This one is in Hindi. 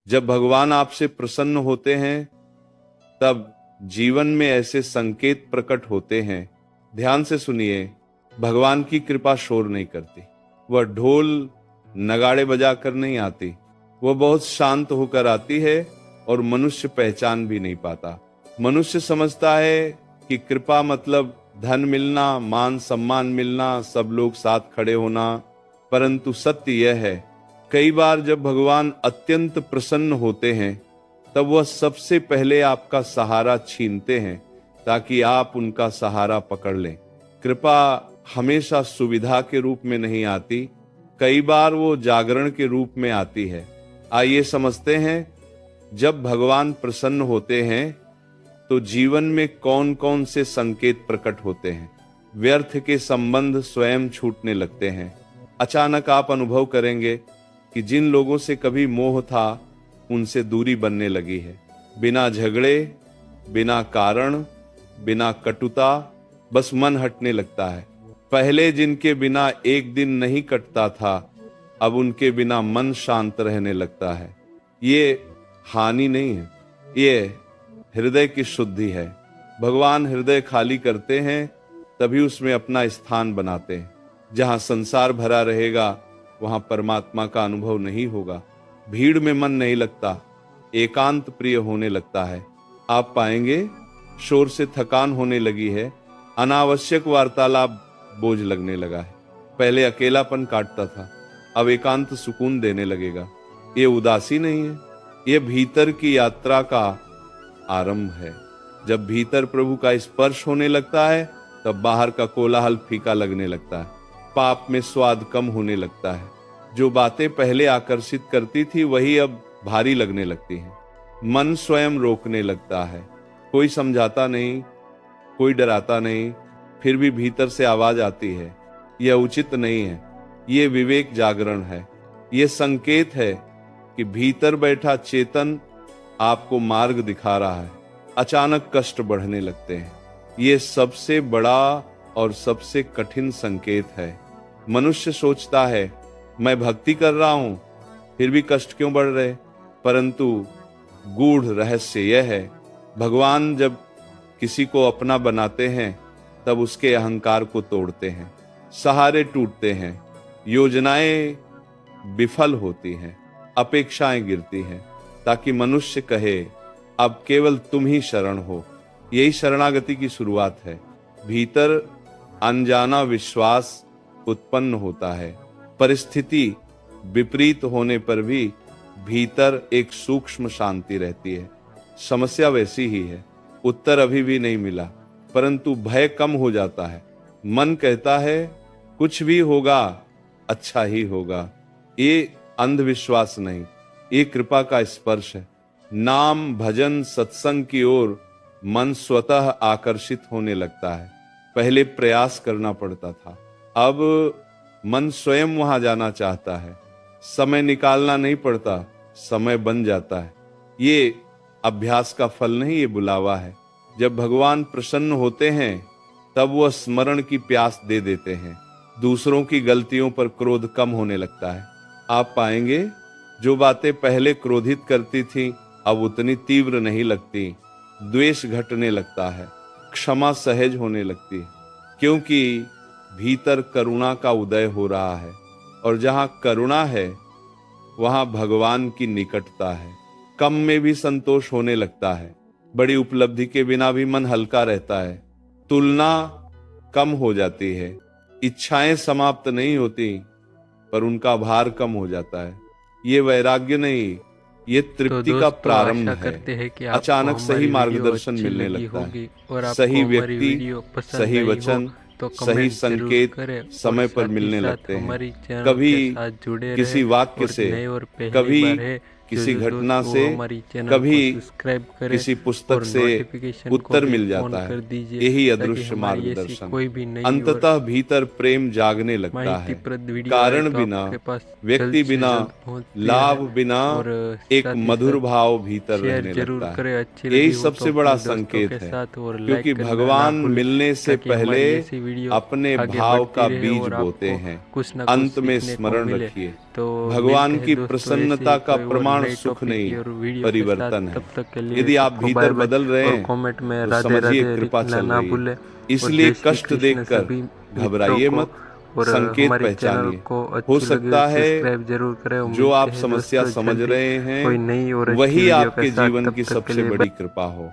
जब भगवान आपसे प्रसन्न होते हैं तब जीवन में ऐसे संकेत प्रकट होते हैं। ध्यान से सुनिए, भगवान की कृपा शोर नहीं करती, वह ढोल नगाड़े बजाकर नहीं आती, वह बहुत शांत होकर आती है और मनुष्य पहचान भी नहीं पाता। मनुष्य समझता है कि कृपा मतलब धन मिलना, मान सम्मान मिलना, सब लोग साथ खड़े होना, परंतु सत्य यह है, कई बार जब भगवान अत्यंत प्रसन्न होते हैं तब वह सबसे पहले आपका सहारा छीनते हैं ताकि आप उनका सहारा पकड़ लें। कृपा हमेशा सुविधा के रूप में नहीं आती, कई बार वो जागरण के रूप में आती है। आइए समझते हैं, जब भगवान प्रसन्न होते हैं तो जीवन में कौन कौन से संकेत प्रकट होते हैं। व्यर्थ के संबंध स्वयं छूटने लगते हैं। अचानक आप अनुभव करेंगे कि जिन लोगों से कभी मोह था उनसे दूरी बनने लगी है। बिना झगड़े, बिना कारण, बिना कटुता, बस मन हटने लगता है। पहले जिनके बिना एक दिन नहीं कटता था, अब उनके बिना मन शांत रहने लगता है। ये हानि नहीं है, ये हृदय की शुद्धि है। भगवान हृदय खाली करते हैं तभी उसमें अपना स्थान बनाते हैं। जहां संसार भरा रहेगा वहां परमात्मा का अनुभव नहीं होगा। भीड़ में मन नहीं लगता, एकांत प्रिय होने लगता है। आप पाएंगे शोर से थकान होने लगी है, अनावश्यक वार्तालाप बोझ लगने लगा है। पहले अकेलापन काटता था, अब एकांत सुकून देने लगेगा। ये उदासी नहीं है, ये भीतर की यात्रा का आरंभ है। जब भीतर प्रभु का स्पर्श होने लगता है तब बाहर का कोलाहल फीका लगने लगता है, पाप में स्वाद कम होने लगता है। जो बातें पहले आकर्षित करती थी वही अब भारी लगने लगती हैं। मन स्वयं रोकने लगता है, कोई समझाता नहीं, कोई डराता नहीं, फिर भी भीतर से आवाज आती है, यह उचित नहीं है। यह विवेक जागरण है। यह संकेत है कि भीतर बैठा चेतन आपको मार्ग दिखा रहा है। अचानक कष्ट बढ़ने लगते हैं। यह सबसे बड़ा और सबसे कठिन संकेत है। मनुष्य सोचता है मैं भक्ति कर रहा हूं फिर भी कष्ट क्यों बढ़ रहे, परंतु गूढ़ रहस्य यह है, भगवान जब किसी को अपना बनाते हैं तब उसके अहंकार को तोड़ते हैं। सहारे टूटते हैं, योजनाएं विफल होती हैं, अपेक्षाएं गिरती हैं, ताकि मनुष्य कहे अब केवल तुम ही शरण हो। यही शरणागति की शुरुआत है। भीतर अनजाना विश्वास उत्पन्न होता है। परिस्थिति विपरीत होने पर भी भीतर एक सूक्ष्म शांति रहती है। समस्या वैसी ही है, उत्तर अभी भी नहीं मिला, परंतु भय कम हो जाता है। मन कहता है कुछ भी होगा अच्छा ही होगा। ये अंधविश्वास नहीं, ये कृपा का स्पर्श है। नाम, भजन, सत्संग की ओर मन स्वतः आकर्षित होने लगता है। पहले प्रयास करना पड़ता था, अब मन स्वयं वहां जाना चाहता है। समय निकालना नहीं पड़ता, समय बन जाता है। ये अभ्यास का फल नहीं, ये बुलावा है। जब भगवान प्रसन्न होते हैं तब वह स्मरण की प्यास दे देते हैं। दूसरों की गलतियों पर क्रोध कम होने लगता है। आप पाएंगे जो बातें पहले क्रोधित करती थी अब उतनी तीव्र नहीं लगती। द्वेष घटने लगता है, क्षमा सहज होने लगती है, क्योंकि भीतर करुणा का उदय हो रहा है। और जहां करुणा है वहां भगवान की निकटता है। कम में भी संतोष होने लगता है। बड़ी उपलब्धि के बिना भी मन हल्का रहता है। तुलना कम हो जाती है। इच्छाएं समाप्त नहीं होती पर उनका भार कम हो जाता है। ये वैराग्य नहीं, ये तृप्ति का प्रारंभ है। अचानक सही मार्गदर्शन मिलने लगता है। और सही आपको हमारी व्यक्ति, वीडियो पसंद सही आई हो वचन, तो सही कमेंट जरूर संकेत करें समय और पर साथ ही मिलने साथ लगते हैं। हमारी चैनल कभी के साथ जुड़े रहे। किसी वाक्य और से, नए और पहली कभी बार है किसी जो घटना दोस्त वो से, हमारी चैनल को कभी सब्सक्राइब करें किसी पुस्तक और से नोटिफिकेशन को उत्तर भी मिल ऑन जाता है। कर दीजिए यही ताकि अदृश्य हमारी ऐसी मार्गदर्शन। कोई भी नई और अंततः भीतर प्रेम जागने लगता है। माहितीप्रद वीडियो आए कारण तो बिना, आपके पास जल्द व्यक्ति से बिना, जल्द पहुंचती लाभ रहे। बिना और एक साथ ही मधुर साथ भाव भीतर शेयर रहने जरूर लगता है। करें, अच्छी यही लगी हो तो सबसे बड़ा अपने दोस्तों के संकेत है, साथ, और क्योंकि लाइक करना ना भगवान भूलें मिलने से ताकि पहले हमारी ऐसी वीडियो अपने आगे भाव बढ़ती का रहे बीज और बोते आपको हैं। कुछ ना कुछ अंत में सीखने को स्मरण मिले। रखिए, तो भगवान मिलते हैं की दोस्तों प्रसन्नता ऐसे ही का कोई और प्रमाण नए सुख टॉपिक नहीं, और वीडियो के परिवर्तन साथ। है। तब तक के लिए यदि आप सबको बाय भीतर बाय, बदल रहे और हैं कमेंट में तो राधे समझिए राधे कृपा लिखना चल ना रही है। भूले। और इसलिए जय श्री कष्ट कृष्ण देखकर सभी मित्रों घबराइए को। मत, और संकेत हमारे चैनल पहचानिए। को हो अच्छी लगे सकता है सब्सक्राइब जरूर करें। और जो मिलते आप हैं समस्या दोस्तों समझ जल्दी रहे हैं कोई नई और अच्छी वही वीडियो के आपके साथ। जीवन तब की तक के सबसे लिए बड़ी कृपा हो।